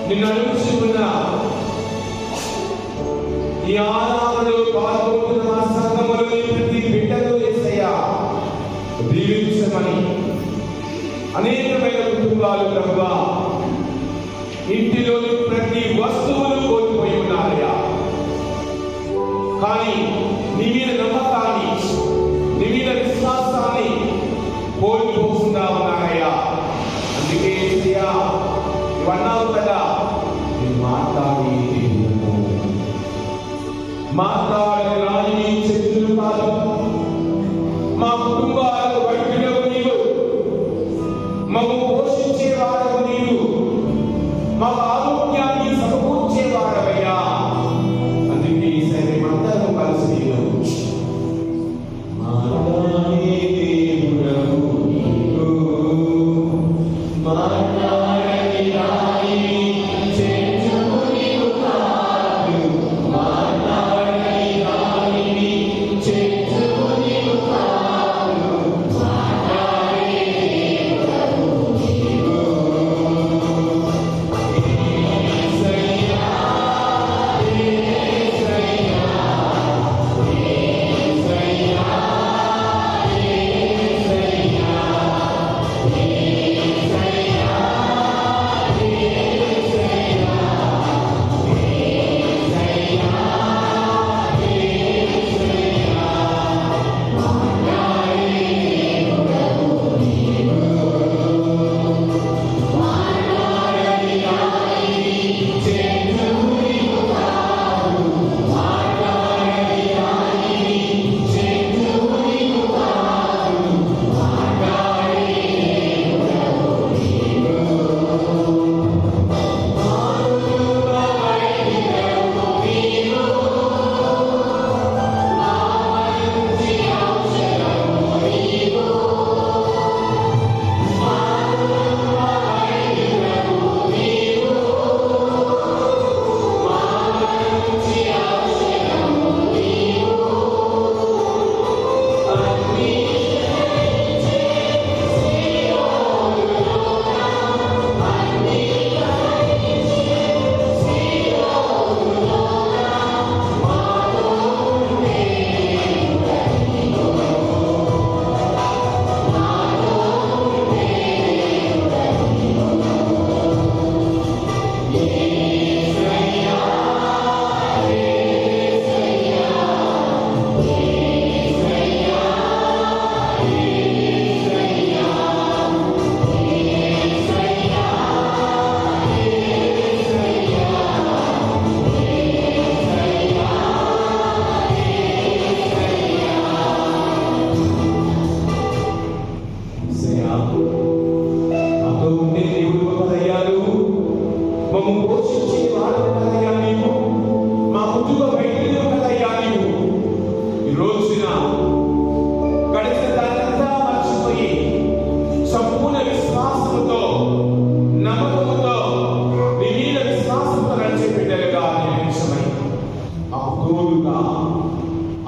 నిన్ను అనుసరిస్తున్న ఈ ఆరాధనలో పాల్గొంటున్న మా సంఘములోని ప్రతి బిడ్డను యేసయ్యా దీవించమని. అనేకమైన కుటుంబాలు ప్రభువా ఇంటిలోని ప్రతి వస్తువును కోల్పోయి ఉన్నారయ్యా. కానీ నీ మీద నమ్మకాన్ని, నీ మీద విశ్వాసాన్ని కోల్పోకుండా ఉన్నారయ్యా. అందుకే యేసయ్యా ఇవన్నావు కదా, నేను మాట్లాడని చెట్లు కాదు, మా కుటుంబాలకు వైద్యుడవు నీవు, మమ్ము పోషించేవాడవు నీవు, మా ఆరోగ్యాన్ని సమకూర్చేవాడవయ్యా. అందుకే మేమందరం కలిసి నీవు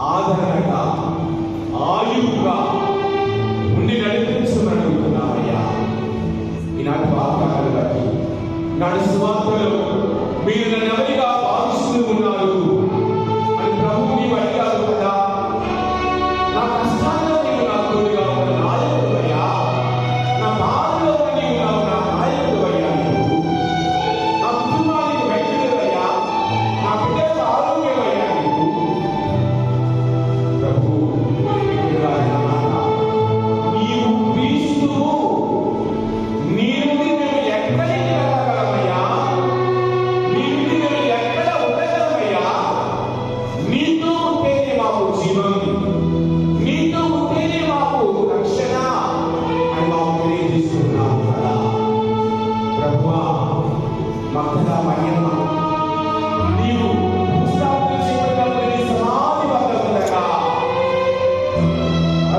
ఆదరణగా ఆయువుగా ఉండి నడిపించమని అడుగుతున్నామయ్యా. ఈనాటి వాగ్దానాలు బట్టి నాటి సువార్తలో మీరు నన్ను ఎవరిగా భావిస్తూ ఉన్నారు అని ప్రభువు నీవు అడిగారు కదా. నా కష్టాల్లో నీవు నా తోడుగా ఉన్న నాయకుడు అయ్యా, నా బాధలో నీవు నా నాయకుడు అయ్యా, నీవు నా కుటుంబానికి వ్యక్తులు అయ్యా, నా బిడ్డలకు ఆరోగ్యం అయ్యా. నీవు ప్రభు నీవు క్రీస్తువు, నీ నుండి మేము ఎక్కడికి వెళ్ళగలమయ్యా, నీ నుండి మేము ఎక్కడ ఉండగలమయ్యా. నీతో ఉంటేనే మాకు జీవం, నీతో ఉంటేనే మాకు రక్షణ అని మాకు తెలియజేస్తున్నాము కదా. ప్రభువా మగ్ధలా మరియమ్మ నీవు పుస్తకాలు చేయబడిన సమాధి వద్ద ఉండగా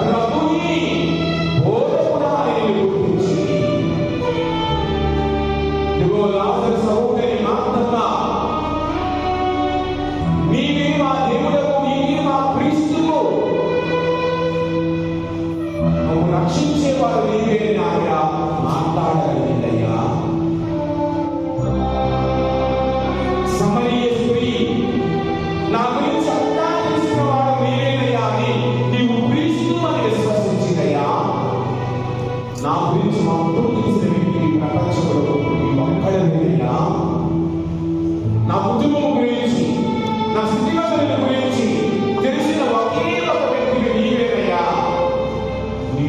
రబ్బుని బోధకుడా అని గుర్తించి, ఇదిగో లాజరు సహోదరి మార్తమ్మ, నీవే మా దేవుడవు, నీవే మా క్రీస్తువు, మమ్ము రక్షించేవాడు నీవే అని ఆయన మాట్లాడాలి.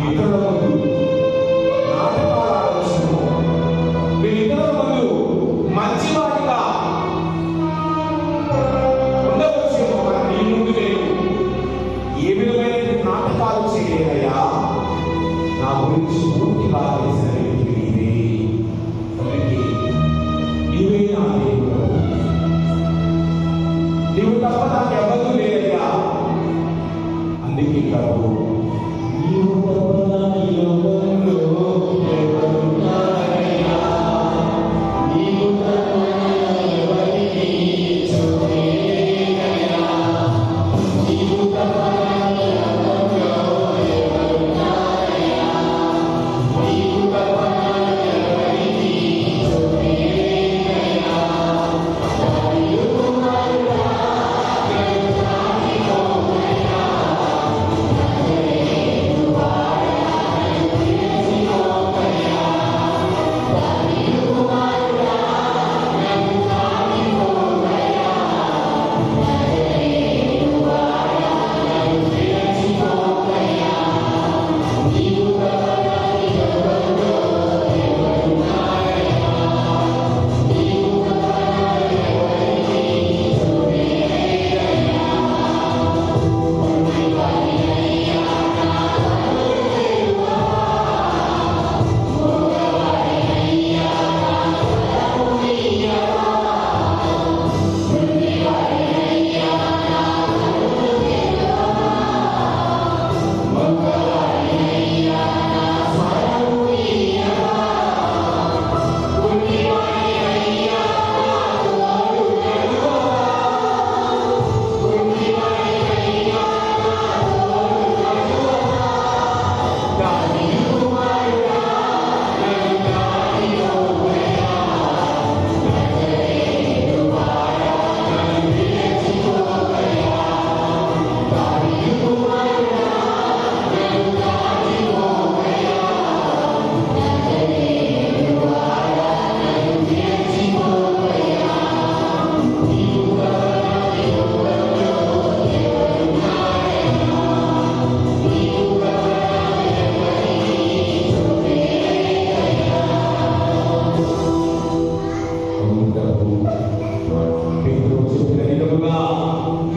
ఇతరుల ముందు నాటకాలు ఆడవచ్చును, మీరు ఇతరుల ముందు మంచివాడిగా ఉండవచ్చును, కానీ నీ ముందు నేను ఏ విధమైన నాటకాలు చేయలేదయ్యా. నా గురించి పూర్తిగా తెలిసిన వ్యక్తి నీవే. అందుకే నీవే నా దేవుడు, నీవు తప్ప నాకు ఎవరూ లేదయ్యా. అందుకే ప్రభు, నీవు తప్ప ఈ లోకంలో ఎవరున్నారయ్యా, నీవు తప్ప ఎవరికి చూడలేదయ్యా, నీవు తప్ప ఈ లోకంలో ఎవరున్నారయ్యా, నీవు తప్ప ఎవరికి చూడలేదయ్యా.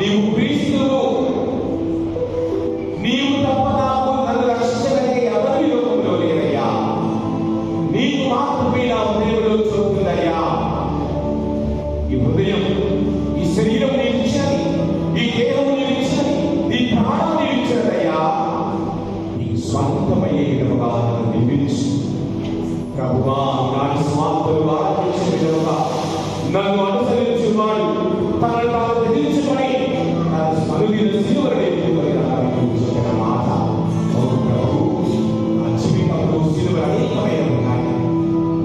నీవు క్రీస్తువు, నీవు తప్ప నాకు నన్ను రక్షించగలిగే ఎవరు ఈ లోకంలో లేరయ్యా. నీకు మాత్రమే నా హృదయంలో చూస్తుందయ్యా. ఈ హృదయం, ఈ శరీరం నీవు ఇచ్చినది, ఈ దేహం నీవు ఇచ్చినది, ఈ ప్రాణం నీవు ఇచ్చినదయ్యా. నీకు స్వంతమయ్యే విధముగా నన్ను నిర్మించు ప్రభువా. నాటి స్వార్థులు ఆరాధించిన విధముగా నన్ను అనుసరించువాడు తనను తాను త్యజించుకొని తన అనుదిన సిలువను చెప్పిన మాట, అవును ప్రభు, నా జీవితంలో సిలువలు అనేకమైన ఉన్నాయి.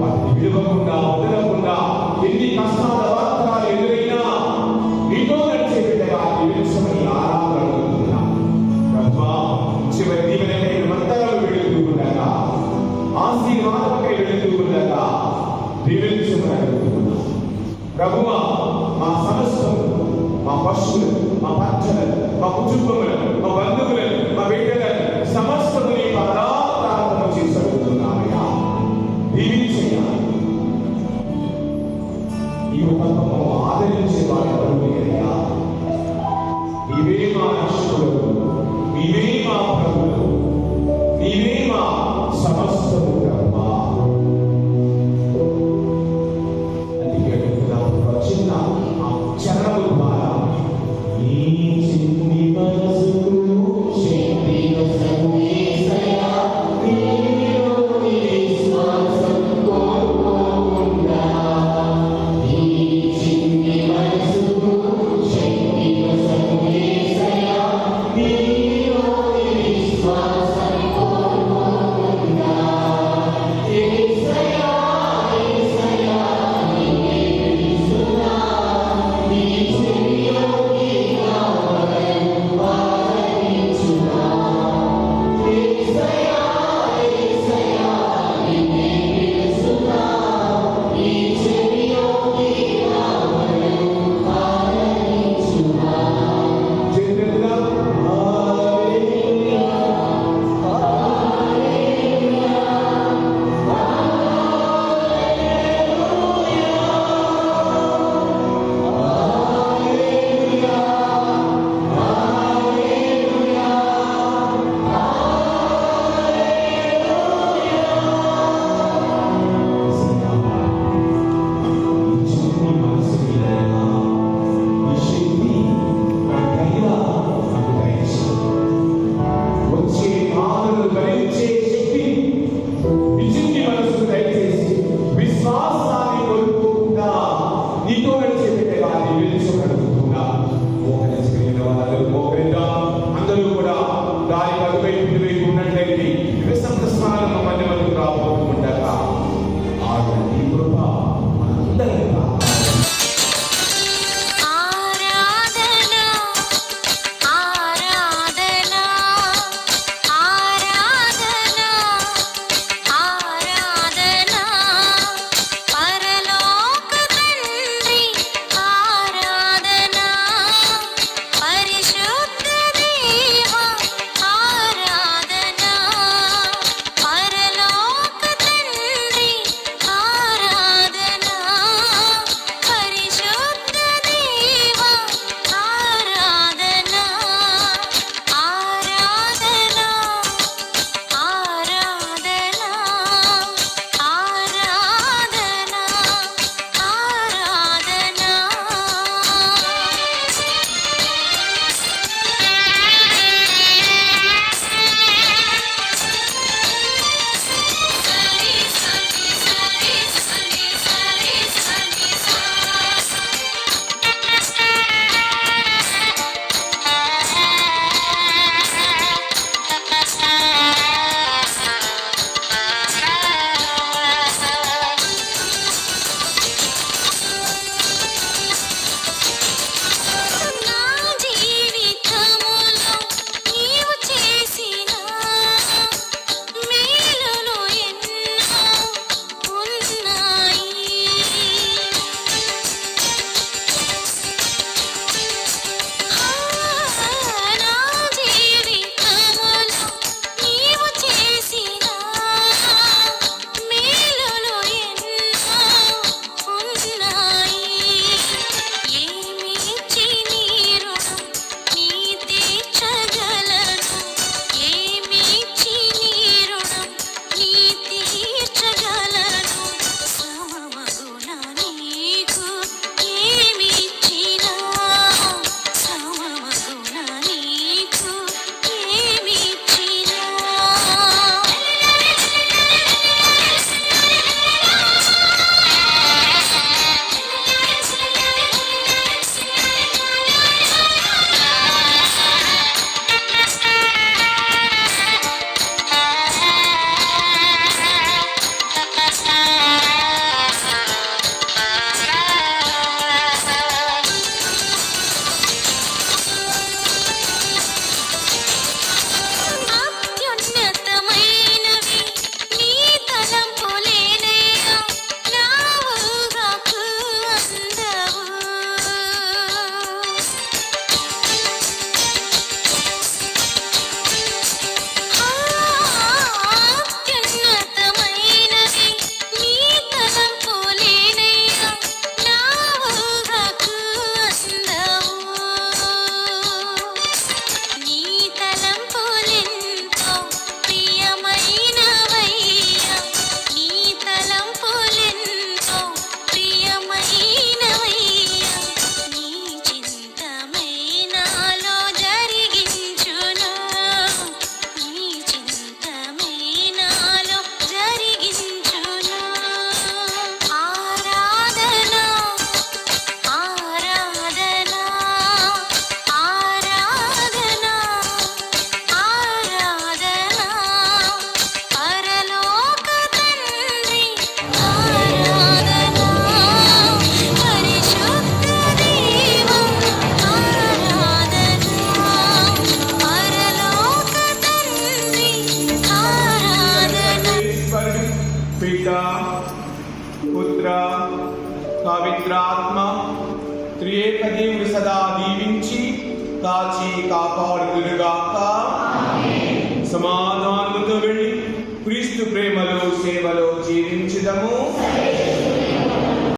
వాటిని విడవకుండా వదలకుండా ఎన్ని కష్టాల వార్తలు ఎదురైనా నీతో నడిచే బిడ్డగా నిలిచమని ఆరాధన ప్రభువా. చివరి దీవెనకై మంత్రాలు వెళుతూ ఉండగా, ఆశీర్వాదకై వెళుతూ ఉండగా దీవించమని అడుగుతున్నా ప్రభువా. మా సమస్తము, మా పశువులు, మా పచ్చలను, మా కుటుంబములను, మా బంధువులను, మా బిడ్డలను సమస్తము నీ పదార్థాలను చేసి అడుగుతున్నామయ్యా. దీవించయ్యా. నీవు తప్ప మమ్మల్ని ఆదరించే వాడు ఎవరు లేరయ్యా. నీవే మా రక్షకుడు, నీవే మా ప్రభువు, నీవే మా సమస్తము ప్రభువా. అందుకే బిడ్డ పుత్ర పవిత్రాత్మ త్రియేక దేవుడు సదా దీవించి కాచి కాపాడుదురుగాక. సమాధానముతో వెళ్ళి క్రీస్తు ప్రేమలో సేవలో జీవించుదము.